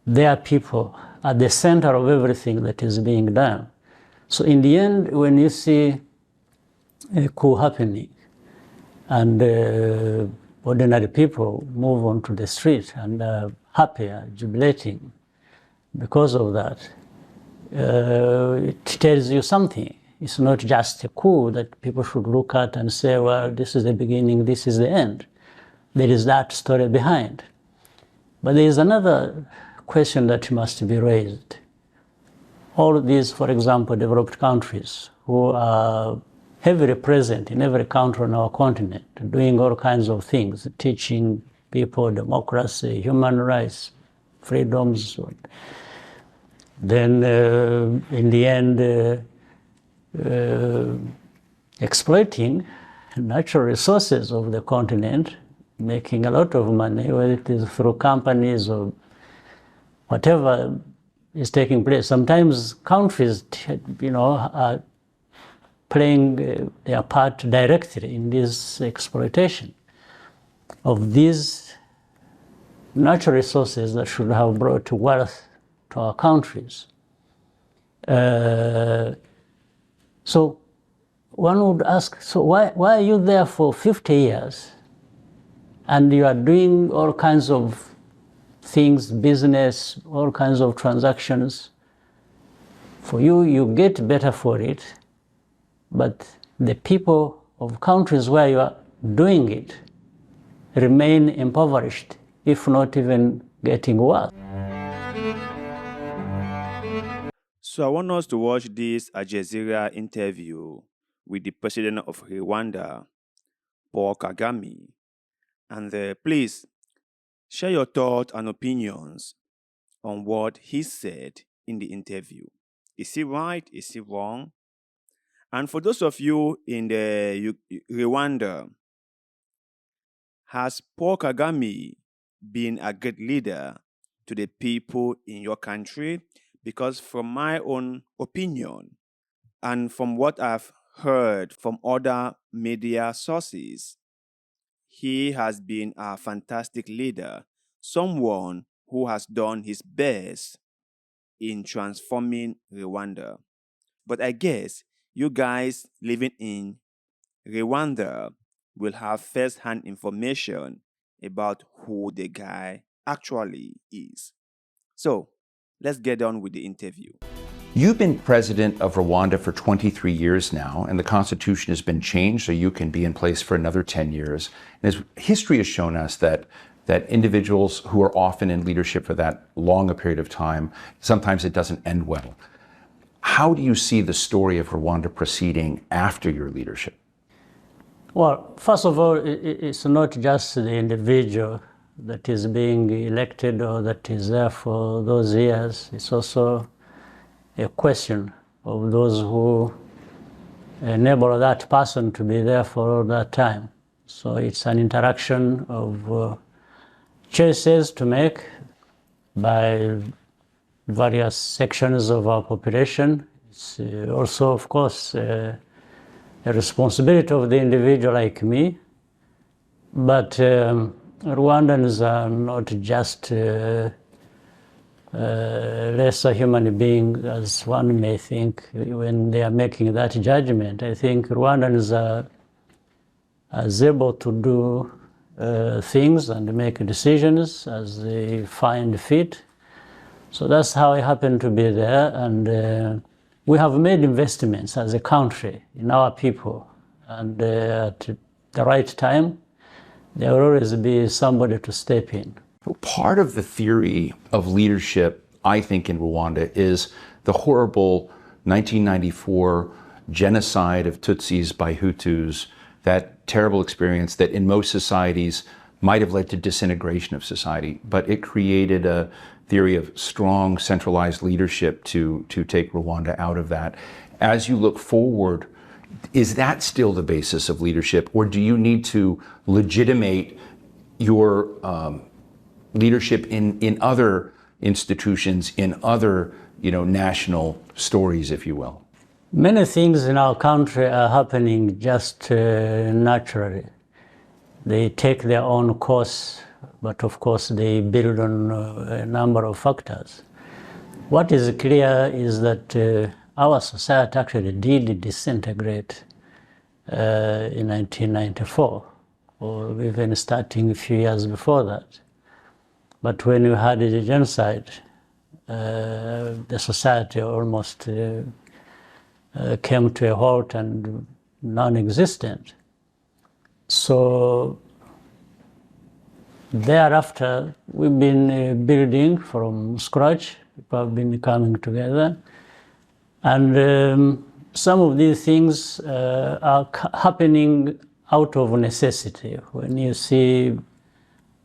their people at the center of everything that is being done. So in the end, when you see a coup happening and ordinary people move onto the street and are happy, jubilating because of that, it tells you something. It's not just a coup that people should look at and say, well, this is the beginning, this is the end. There is that story behind. But there is another question that must be raised. All of these, for example, developed countries who are heavily present in every country on our continent, doing all kinds of things, teaching people democracy, human rights, freedoms. Then in the end, exploiting natural resources of the continent, making a lot of money, whether it is through companies or whatever is taking place. Sometimes countries, are playing their part directly in this exploitation of these natural resources that should have brought wealth to our countries. So one would ask, so why are you there for 50 years and you are doing all kinds of things, business, all kinds of transactions? For you, you get better for it, but the people of countries where you are doing it remain impoverished, if not even getting worse. So I want us to watch this Al Jazeera interview with the president of Rwanda, Paul Kagame, and please share your thoughts and opinions on what he said in the interview. Is he right? Is he wrong? And for those of you in the Rwanda, has Paul Kagame been a good leader to the people in your country? Because from my own opinion and from what I've heard from other media sources, he has been a fantastic leader, someone who has done his best in transforming Rwanda. But I guess you guys living in Rwanda will have first-hand information about who the guy actually is. So, let's get on with the interview. You've been president of Rwanda for 23 years now, and the constitution has been changed so you can be in place for another 10 years. And as history has shown us that individuals who are often in leadership for that long a period of time, sometimes it doesn't end well. How do you see the story of Rwanda proceeding after your leadership? Well, first of all, it's not just the individual that is being elected or that is there for those years. It's also a question of those who enable that person to be there for all that time. So it's an interaction of choices to make by various sections of our population. It's also, of course, a responsibility of the individual like me. But Rwandans are not just lesser human beings as one may think when they are making that judgment. I think Rwandans are as able to do things and make decisions as they find fit. So that's how I happen to be there. And we have made investments as a country in our people. And at the right time, there will always be somebody to step in. Part of the theory of leadership, I think, in Rwanda is the horrible 1994 genocide of Tutsis by Hutus, that terrible experience that in most societies might have led to disintegration of society, but it created a theory of strong centralized leadership to take Rwanda out of that. As you look forward, is that still the basis of leadership, or do you need to legitimate your leadership in other institutions, in other national stories, if you will? Many things in our country are happening just naturally. They take their own course but of course they build on a number of factors. What is clear is that our society actually did disintegrate in 1994, or even starting a few years before that. But when you had the genocide, the society almost came to a halt and non-existent. So thereafter, we've been building from scratch. People have been coming together. And some of these things are happening out of necessity. When you see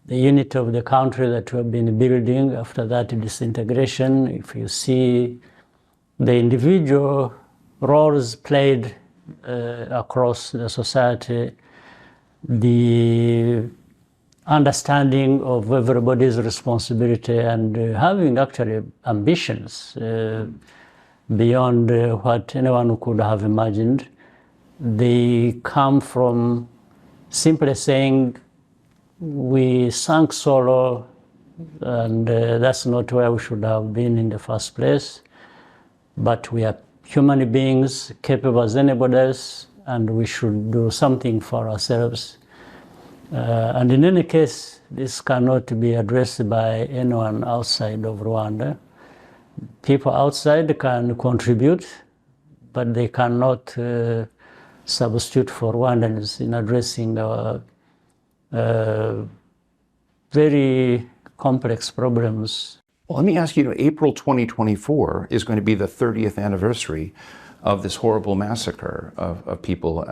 the unit of the country that we have been building after that disintegration, if you see the individual roles played across the society, the understanding of everybody's responsibility and having actually ambitions beyond what anyone could have imagined, they come from simply saying, we sank so low, and that's not where we should have been in the first place. But we are human beings, capable as anybody else, and we should do something for ourselves. And in any case, this cannot be addressed by anyone outside of Rwanda. People outside can contribute, but they cannot substitute for Rwandans in addressing our very complex problems. Well, let me ask you, April 2024 is going to be the 30th anniversary of this horrible massacre of people.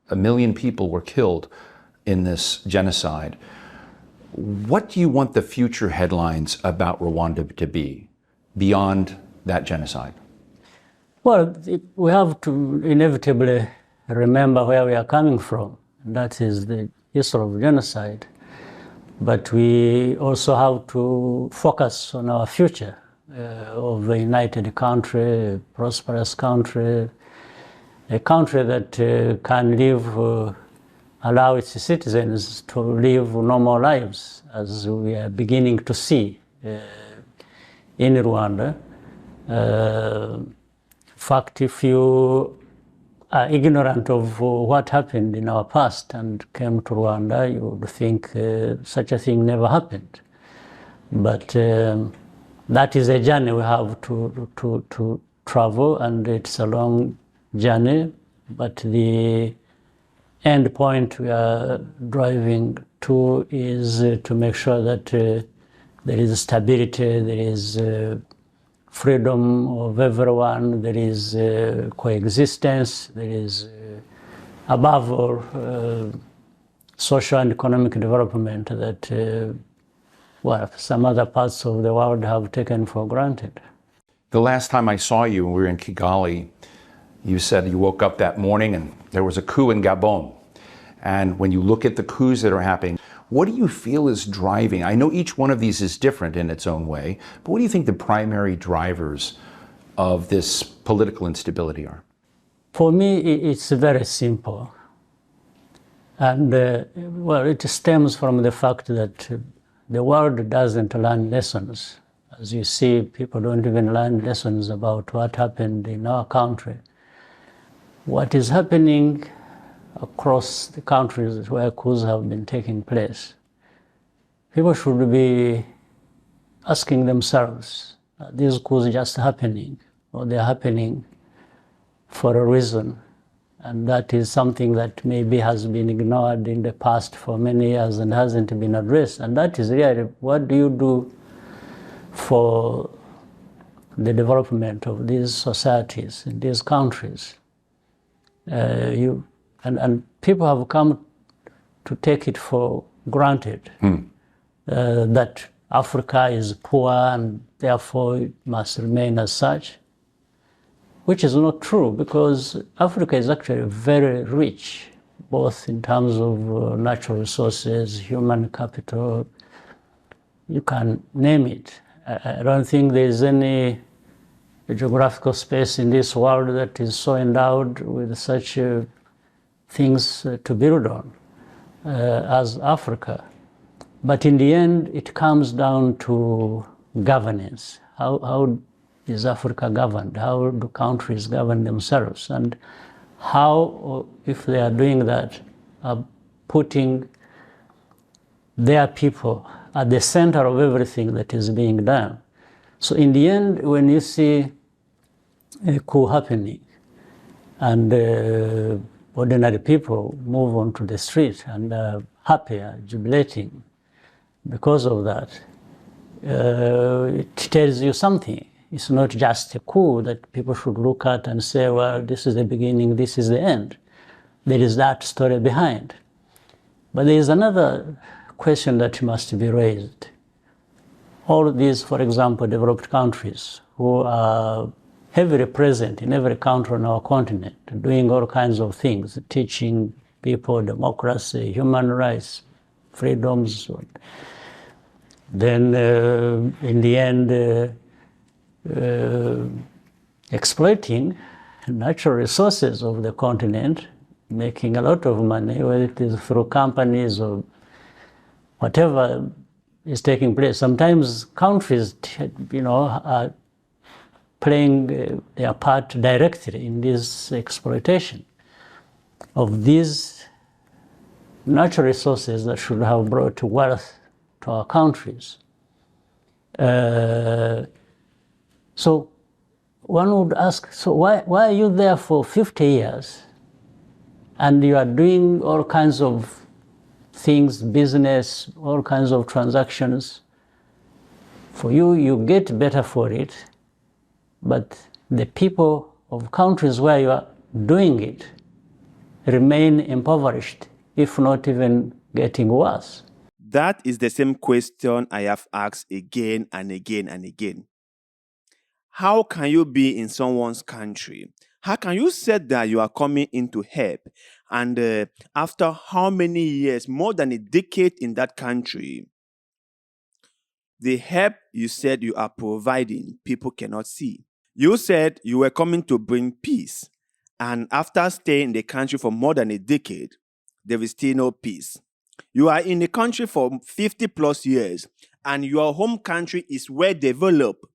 1 million people were killed in this genocide. What do you want the future headlines about Rwanda to be beyond that genocide? Well, we have to inevitably remember where we are coming from. That is the history of genocide. But we also have to focus on our future of a united country, a prosperous country, a country that can live, allow its citizens to live normal lives, as we are beginning to see in Rwanda. In fact, if you are ignorant of what happened in our past and came to Rwanda, you would think such a thing never happened. But that is a journey we have to travel, and it's a long journey. But the end point we are driving to is to make sure that there is stability, there is freedom of everyone, there is coexistence, there is, above all, social and economic development that, well, some other parts of the world have taken for granted. The last time I saw you when we were in Kigali, you said you woke up that morning and there was a coup in Gabon. And when you look at the coups that are happening, what do you feel is driving? I know each one of these is different in its own way, but what do you think the primary drivers of this political instability are? For me, it's very simple. And, well, it stems from the fact that the world doesn't learn lessons. As you see, people don't even learn lessons about what happened in our country. What is happening across the countries where coups have been taking place, people should be asking themselves, are these coups just happening, or they're happening for a reason? And that is something that maybe has been ignored in the past for many years and hasn't been addressed. And that is really, what do you do for the development of these societies in these countries? And people have come to take it for granted that Africa is poor and therefore it must remain as such, which is not true, because Africa is actually very rich, both in terms of natural resources, human capital, you can name it. I don't think there's any geographical space in this world that is so endowed with such things to build on as Africa. But in the end, it comes down to governance. How is Africa governed? How do countries govern themselves? And how, if they are doing that, are putting their people at the center of everything that is being done. So in the end, when you see a coup happening and ordinary people move onto the street and are happy, jubilating because of that, it tells you something. It's not just a coup that people should look at and say, well, this is the beginning, this is the end. There is that story behind. But there is another question that must be raised. All of these, for example, developed countries who are heavily present in every country on our continent, doing all kinds of things, teaching people democracy, human rights, freedoms. Then in the end, exploiting natural resources of the continent, making a lot of money, whether it is through companies or whatever is taking place. Sometimes countries, are playing their part directly in this exploitation of these natural resources that should have brought wealth to our countries. So one would ask, so why are you there for 50 years and you are doing all kinds of things, business, all kinds of transactions? For you, you get better for it, but the people of countries where you are doing it remain impoverished, if not even getting worse. That is the same question I have asked again and again and again. How can you be in someone's country? How can you say that you are coming in to help? And after how many years, more than a decade in that country, the help you said you are providing, people cannot see. You said you were coming to bring peace. And after staying in the country for more than a decade, there is still no peace. You are in the country for 50 plus years, and your home country is well developed.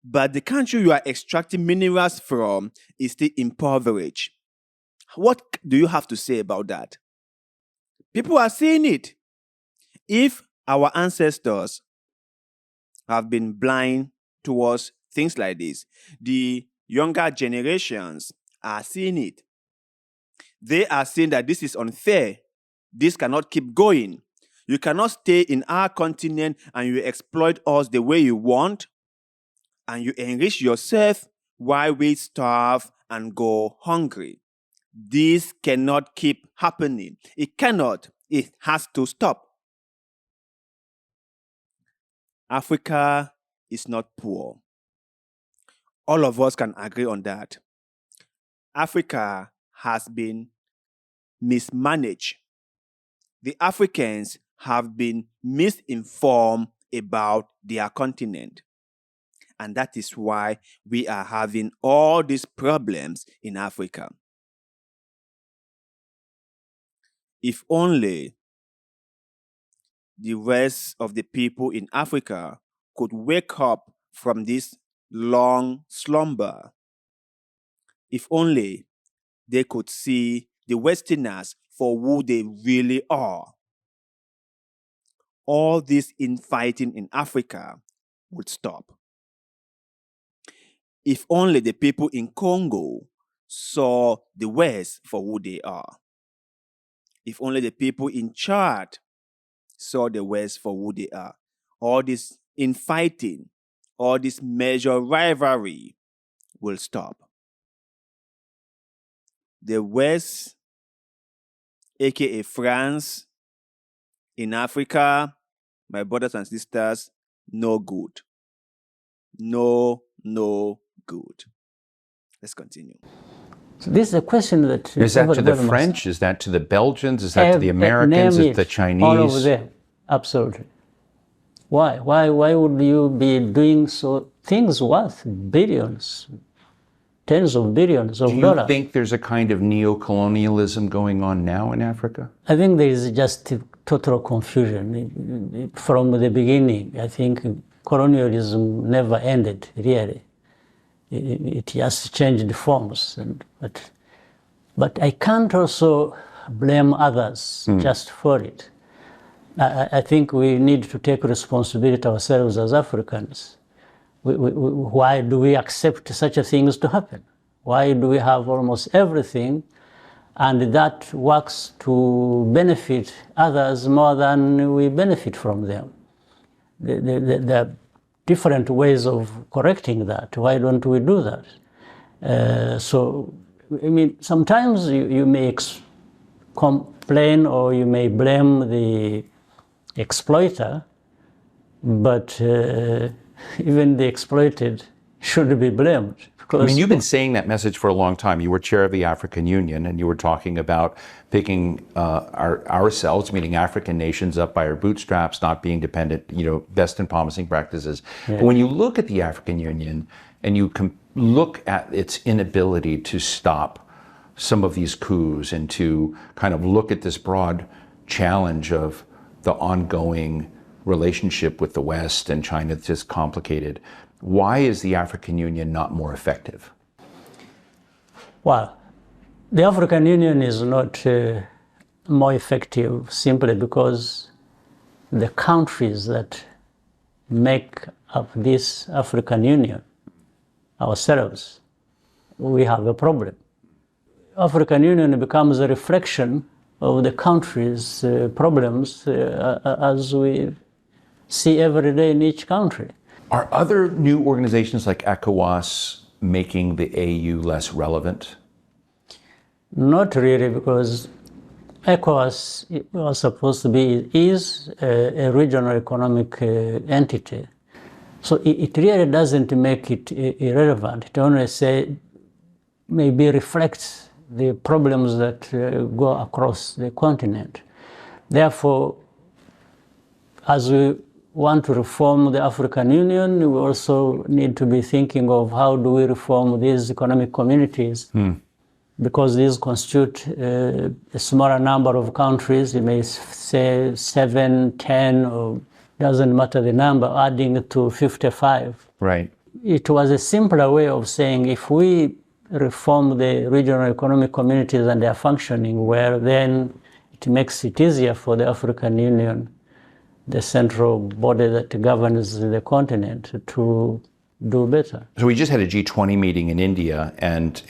But the country you are extracting minerals from is still impoverished. What do you have to say about that? People are seeing it. If our ancestors have been blind towards things like this, the younger generations are seeing it. They are saying that this is unfair. This cannot keep going. You cannot stay in our continent and you exploit us the way you want, and you enrich yourself while we starve and go hungry. This cannot keep happening. It cannot. It has to stop. Africa is not poor. All of us can agree on that. Africa has been mismanaged. The Africans have been misinformed about their continent. And that is why we are having all these problems in Africa. If only the rest of the people in Africa could wake up from this long slumber. If only they could see the Westerners for who they really are. All this infighting in Africa would stop. If only the people in Congo saw the West for who they are. If only the people in Chad saw the West for who they are. All this infighting, all this major rivalry will stop. The West, aka France, in Africa, my brothers and sisters, no good. No good. Let's continue. So this is a question that is that to the French? Is that to the Belgians? Is that to the Americans? Is it the Chinese? All of them, absolutely. Why? Why would you be doing so things worth billions, tens of billions of dollars? Do you think there's a kind of neocolonialism going on now in Africa? I think there is just total confusion. From the beginning, I think colonialism never ended, really. It just changed forms. But I can't also blame others just for it. I think we need to take responsibility ourselves as Africans. Why do we accept such a things to happen? Why do we have almost everything, and that works to benefit others more than we benefit from them? There are different ways of correcting that. Why don't we do that? So, I mean, sometimes you may complain or you may blame the exploiter, but even the exploited should be blamed. I mean, you've been saying that message for a long time. You were chair of the African Union, and you were talking about picking ourselves, meaning African nations, up by our bootstraps, not being dependent, best in promising practices. Yeah. But when you look at the African Union and you look at its inability to stop some of these coups and to kind of look at this broad challenge of the ongoing relationship with the West and China that's just complicated, why is the African Union not more effective? Well, the African Union is not more effective simply because the countries that make up this African Union, ourselves, we have a problem. African Union becomes a reflection of the country's problems as we see every day in each country. Are other new organizations like ECOWAS making the AU less relevant? Not really, because ECOWAS was supposed to be, is a regional economic entity. So it really doesn't make it irrelevant. It only maybe reflects the problems that go across the continent. Therefore, as we want to reform the African Union, we also need to be thinking of how do we reform these economic communities, because these constitute a smaller number of countries. You may say 7, 10, or doesn't matter the number, adding to 55. Right. It was a simpler way of saying if we reform the regional economic communities and their functioning well, then it makes it easier for the African Union, the central body that governs the continent, to do better. So we just had a G20 meeting in India, and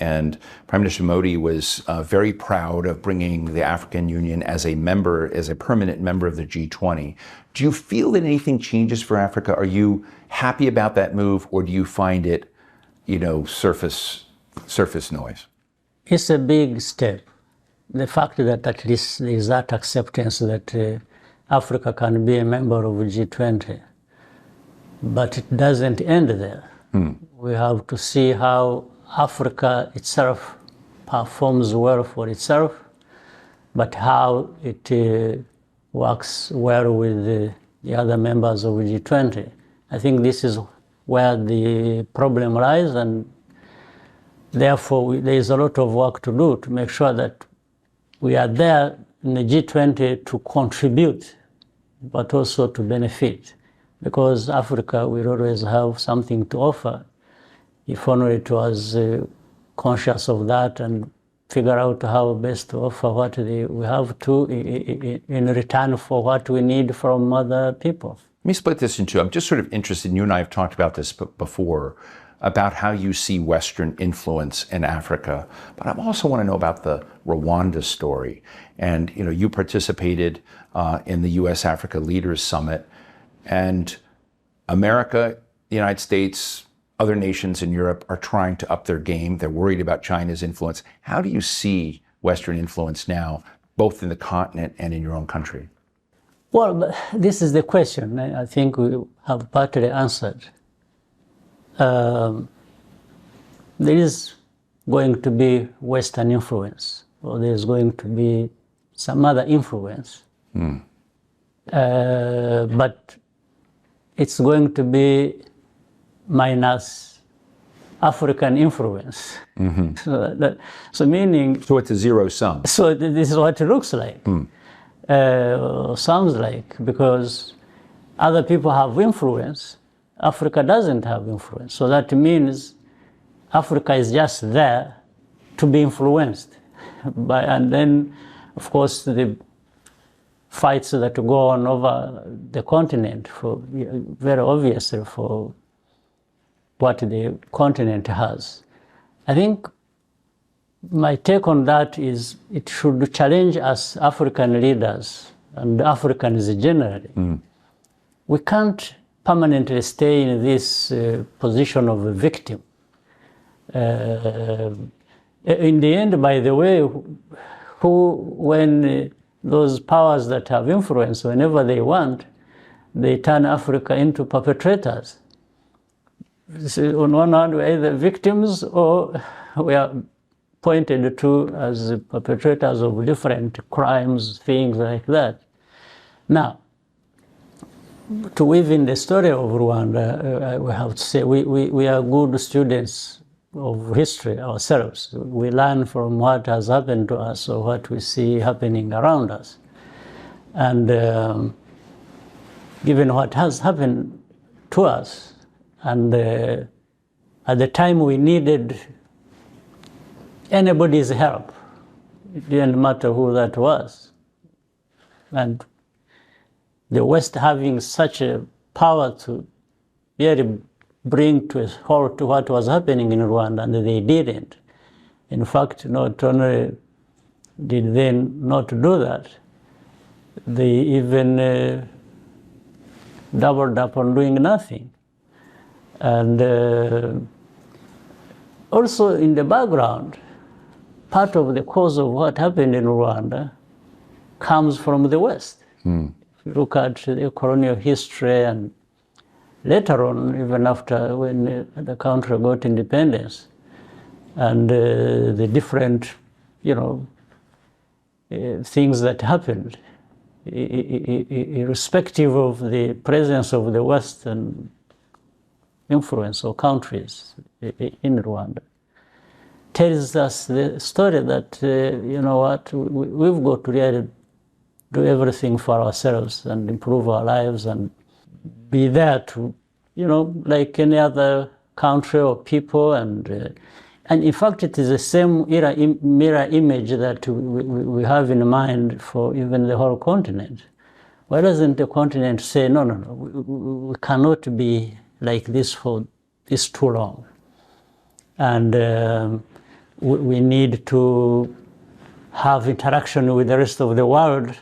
Prime Minister Modi was very proud of bringing the African Union as a member, as a permanent member of the G20. Do you feel that anything changes for Africa? Are you happy about that move, or do you find it, surface noise? It's a big step. The fact that at least there is that acceptance that Africa can be a member of G20. But it doesn't end there. We have to see how Africa itself performs well for itself, but how it works well with the other members of G20. I think this is where the problem lies, and therefore there is a lot of work to do to make sure that we are there in the G20 to contribute, but also to benefit. Because Africa will always have something to offer if only it was conscious of that and figure out how best to offer what we have to in return for what we need from other people. Let me split this in two. I'm just sort of interested, and you and I have talked about this before, about how you see Western influence in Africa. But I also want to know about the Rwanda story. And you participated in the U.S.-Africa Leaders Summit. And America, the United States, other nations in Europe are trying to up their game. They're worried about China's influence. How do you see Western influence now, both in the continent and in your own country? Well, this is the question I think we have partly answered. There is going to be Western influence, or there's going to be some other influence. But it's going to be minus African influence. So meaning... So it's a zero sum. So this is what it looks like. sounds like, because other people have influence, Africa doesn't have influence. So that means Africa is just there to be influenced by, and then, of course, the fights that go on over the continent, for very obviously for what the continent has. I think my take on that is it should challenge us African leaders and Africans generally. We can't permanently stay in this position of a victim. In the end, by the way, when those powers that have influence, whenever they want, they turn Africa into perpetrators. So on one hand, we're either victims or we are pointed to as perpetrators of different crimes, things like that. Now, to weave in the story of Rwanda, we have to say we are good students of history ourselves. We learn from what has happened to us or what we see happening around us. And given what has happened to us, and at the time we needed anybody's help, it didn't matter who that was. And the West having such a power to really bring to a halt to what was happening in Rwanda, and they didn't. In fact, not only did they not do that, they even doubled up on doing nothing. And also in the background, part of the cause of what happened in Rwanda comes from the West. If you look at the colonial history, and later on, even after when the country got independence, and the different, things that happened, irrespective of the presence of the Western influence or countries in Rwanda, tells us the story that, we've got to really do everything for ourselves and improve our lives and be there to, like any other country or people. And in fact, it is the same mirror image that we have in mind for even the whole continent. Why doesn't the continent say, no, we cannot be like this for this too long? And we need to have interaction with the rest of the world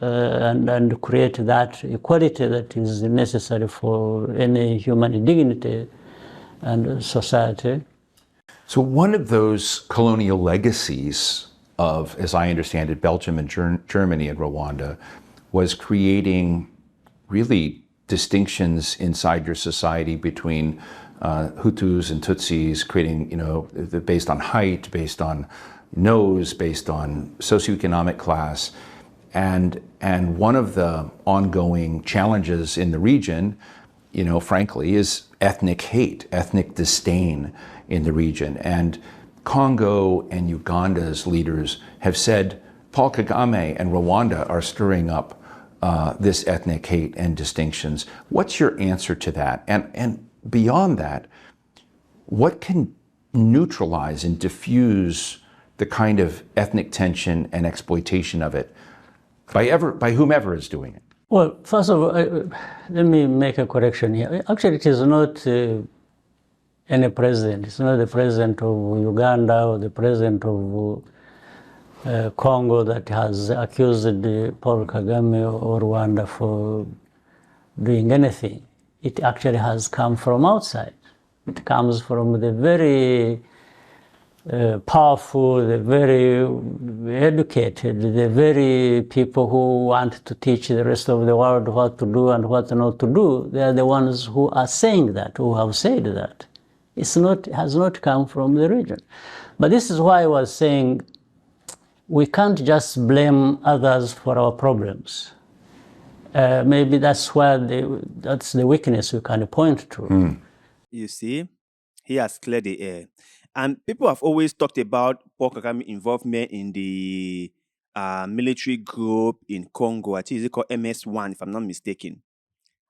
and create that equality that is necessary for any human dignity and society. So one of those colonial legacies of, as I understand it, Belgium and Germany and Rwanda was creating really distinctions inside your society between Hutus and Tutsis, creating, based on height, based on nose, based on socioeconomic class. And one of the ongoing challenges in the region, frankly, is ethnic hate, ethnic disdain in the region. And Congo and Uganda's leaders have said Paul Kagame and Rwanda are stirring up this ethnic hate and distinctions. What's your answer to that? And beyond that, what can neutralize and diffuse the kind of ethnic tension and exploitation of it by whomever is doing it? Well, first of all, let me make a correction here. Actually, it is not any president. It's not the president of Uganda or the president of Congo that has accused Paul Kagame or Rwanda for doing anything. It actually has come from outside. It comes from the very powerful, the very educated, the very people who want to teach the rest of the world what to do and what not to do. They are the ones who are saying that, who have said that. It has not come from the region. But this is why I was saying we can't just blame others for our problems. Maybe that's where that's the weakness we can point to. You see, he has cleared the air. And people have always talked about Paul Kagame's involvement in the a military group in Congo. I think it's called MS-1, if I'm not mistaken.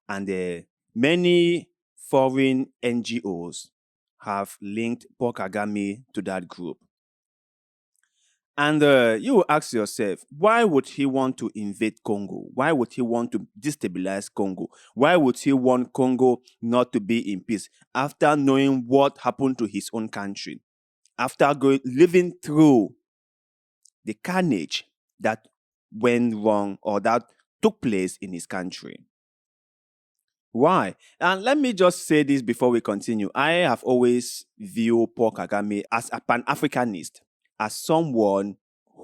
And many foreign NGOs have linked Paul Kagame to that group. And you will ask yourself, why would he want to invade Congo? Why would he want to destabilize Congo? Why would he want Congo not to be in peace after knowing what happened to his own country? After living through the carnage that went wrong or that took place in his country? Why? And let me just say this before we continue. I have always viewed Paul Kagame as a Pan-Africanist, as someone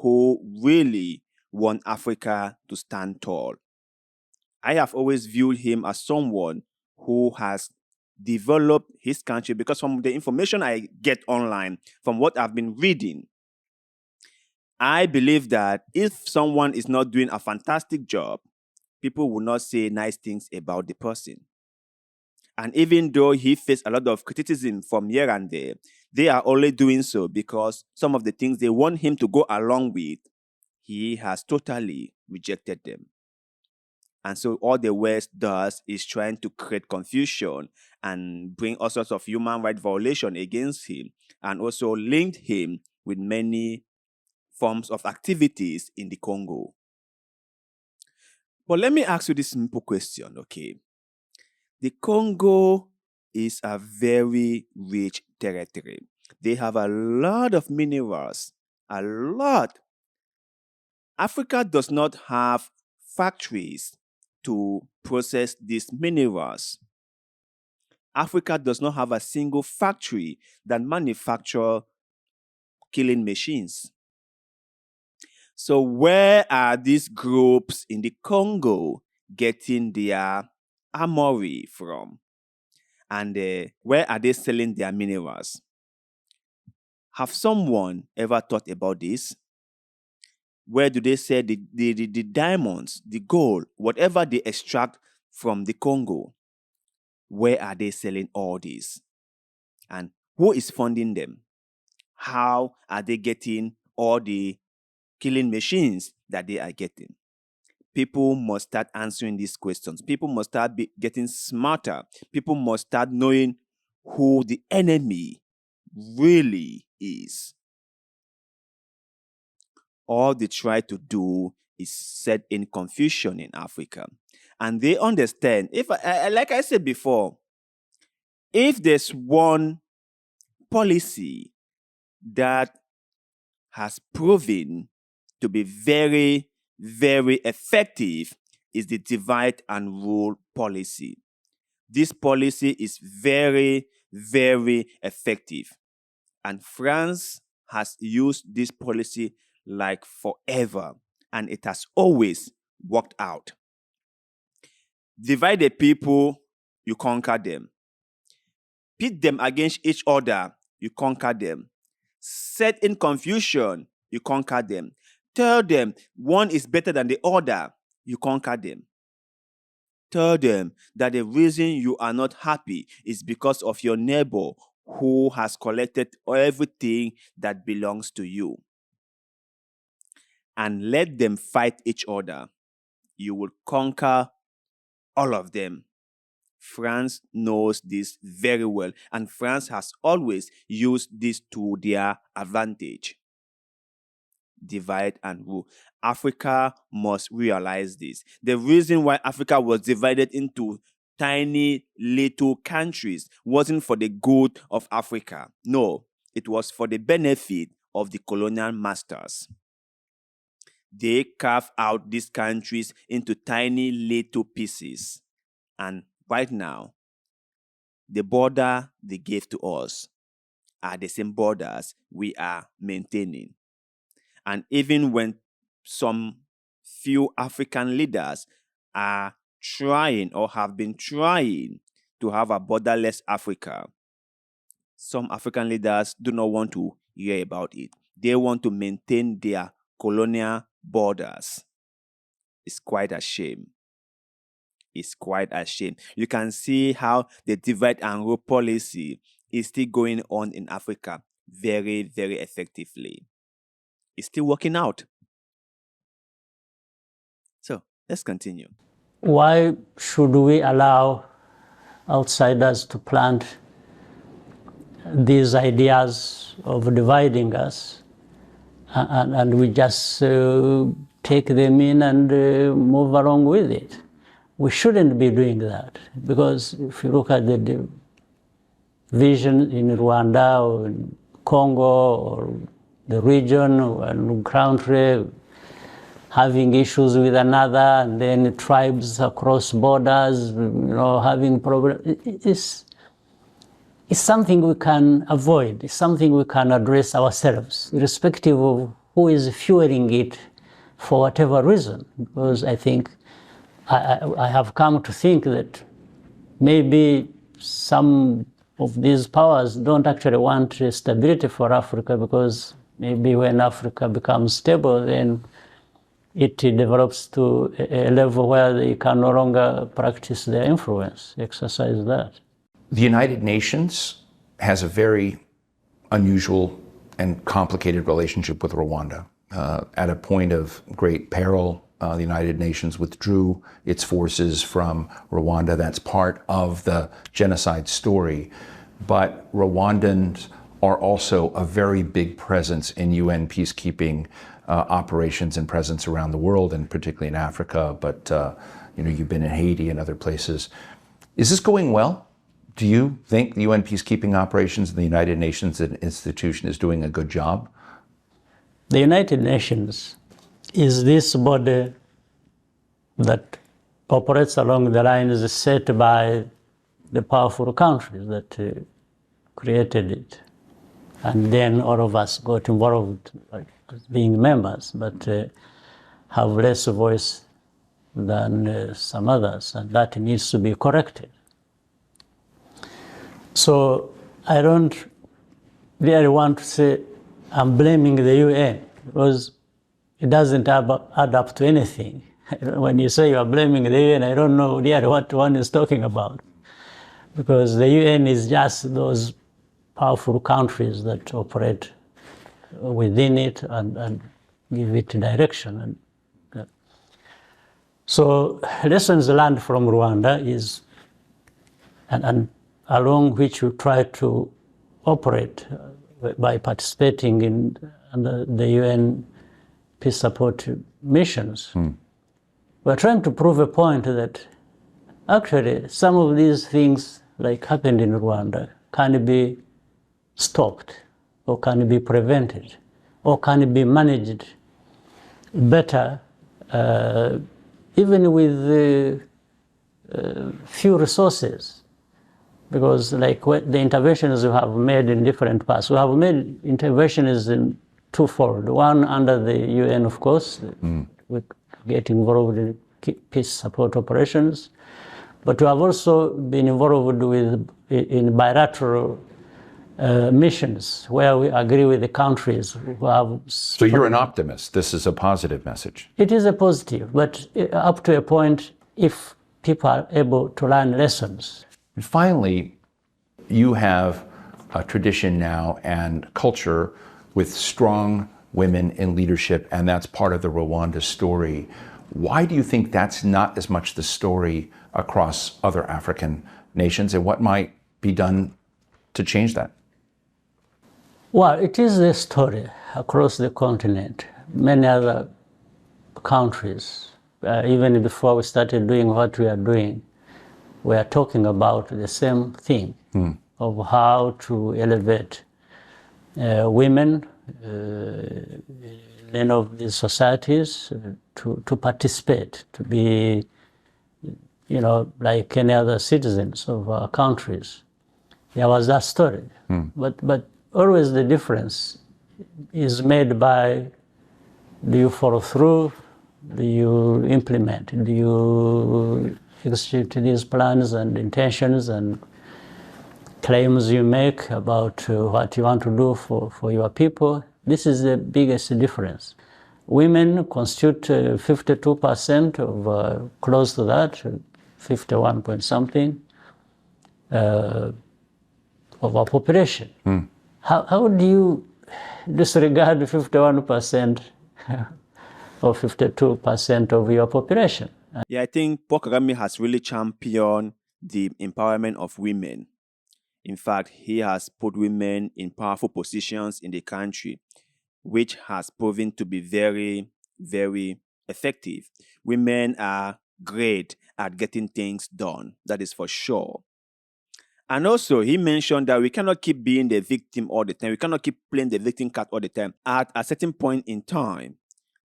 who really want Africa to stand tall. I have always viewed him as someone who has developed his country, because from the information I get online, from what I've been reading, I believe that if someone is not doing a fantastic job, people will not say nice things about the person. And even though he faced a lot of criticism from here and there, they are only doing so because some of the things they want him to go along with, he has totally rejected them. And so all the West does is trying to create confusion and bring all sorts of human rights violation against him, and also linked him with many forms of activities in the Congo. But let me ask you this simple question, okay? The Congo is a very rich territory. They have a lot of minerals, a lot. Africa does not have factories to process these minerals. Africa does not have a single factory that manufactures killing machines. So where are these groups in the Congo getting their armory from? And where are they selling their minerals? Have someone ever thought about this? Where do they sell the diamonds, the gold, whatever they extract from the Congo? Where are they selling all this? And who is funding them? How are they getting all the killing machines that they are getting? People must start answering these questions. People must start getting smarter. People must start knowing who the enemy really is. All they try to do is set in confusion in Africa. And they understand, like I said before, if there's one policy that has proven to be very, very effective, is the divide and rule policy. This policy is very, very effective. And France has used this policy like forever, and it has always worked out. Divide the people, you conquer them. Pit them against each other, you conquer them. Set in confusion, you conquer them. Tell them one is better than the other, you conquer them. Tell them that the reason you are not happy is because of your neighbor who has collected everything that belongs to you. And let them fight each other. You will conquer all of them. France knows this very well, and France has always used this to their advantage. Divide and rule. Africa must realize this. The reason why Africa was divided into tiny little countries wasn't for the good of Africa. No, it was for the benefit of the colonial masters. They carved out these countries into tiny little pieces. And right now, the border they gave to us are the same borders we are maintaining. And even when some few African leaders are trying or have been trying to have a borderless Africa, some African leaders do not want to hear about it. They want to maintain their colonial borders. It's quite a shame. It's quite a shame. You can see how the divide and rule policy is still going on in Africa very, very effectively. It's still working out. Let's continue. Why should we allow outsiders to plant these ideas of dividing us, and we just take them in and move along with it? We shouldn't be doing that, because if you look at the division in Rwanda or in Congo or the region or country, having issues with another, and then tribes across borders, having problems, it's something we can avoid. It's something we can address ourselves, irrespective of who is fueling it for whatever reason. Because I think I have come to think that maybe some of these powers don't actually want stability for Africa, because maybe when Africa becomes stable, then it develops to a level where they can no longer practice their influence, exercise that. The United Nations has a very unusual and complicated relationship with Rwanda. At a point of great peril, the United Nations withdrew its forces from Rwanda. That's part of the genocide story. But Rwandans are also a very big presence in UN peacekeeping operations and presence around the world, and particularly in Africa. But you've been in Haiti and other places. Is this going well? Do you think the UN peacekeeping operations in the United Nations as an institution is doing a good job? The United Nations is this body that operates along the lines set by the powerful countries that created it. And then all of us got involved, like being members, but have less voice than some others, and that needs to be corrected. So I don't really want to say I'm blaming the UN, because it doesn't add up to anything. When you say you are blaming the UN, I don't know really what one is talking about, because the UN is just those powerful countries that operate within it and give it direction. So lessons learned from Rwanda is, and along which we try to operate by participating in the UN peace support missions. We're trying to prove a point that actually some of these things, like happened in Rwanda, can be stopped, or can be prevented, or can be managed better, even with few resources. Because like the interventions we have made in different parts, we have made interventions in twofold. One, under the UN, of course, we get involved in peace support operations, but we have also been involved in bilateral missions where we agree with the countries who have... So you're an optimist. This is a positive message. It is a positive, but up to a point, if people are able to learn lessons. And finally, you have a tradition now and culture with strong women in leadership, and that's part of the Rwanda story. Why do you think that's not as much the story across other African nations, and what might be done to change that? Well, it is a story across the continent. Many other countries, even before we started doing what we are doing, we are talking about the same thing of how to elevate women in of these societies to participate, to be, like any other citizens of our countries. There was that story, but always the difference is made by, do you follow through? Do you implement? Do you execute these plans and intentions and claims you make about what you want to do for your people? This is the biggest difference. Women constitute 52% of, close to that, 51 point something, of our population. How do you disregard 51% or 52% of your population? Yeah, I think Paul Kagame has really championed the empowerment of women. In fact, he has put women in powerful positions in the country, which has proven to be very, very effective. Women are great at getting things done, that is for sure. And also, he mentioned that we cannot keep being the victim all the time. We cannot keep playing the victim card all the time. At a certain point in time,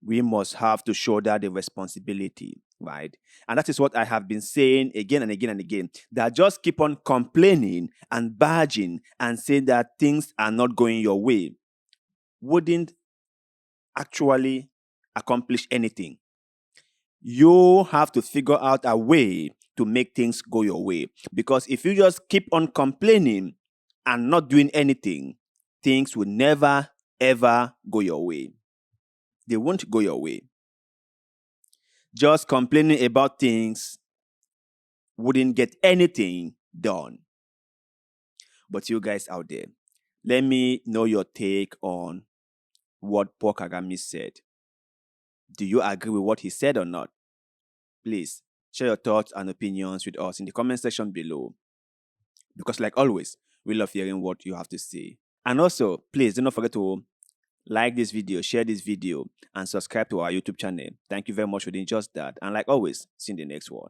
we must have to shoulder the responsibility, right? And that is what I have been saying again and again and again, that just keep on complaining and badging and saying that things are not going your way wouldn't actually accomplish anything. You have to figure out a way to make things go your way. Because if you just keep on complaining and not doing anything, things will never, ever go your way. They won't go your way. Just complaining about things wouldn't get anything done. But you guys out there, let me know your take on what Paul Kagame said. Do you agree with what he said or not? Please share your thoughts and opinions with us in the comment section below. Because like always, we love hearing what you have to say. And also, please do not forget to like this video, share this video, and subscribe to our YouTube channel. Thank you very much for doing just that. And like always, see you in the next one.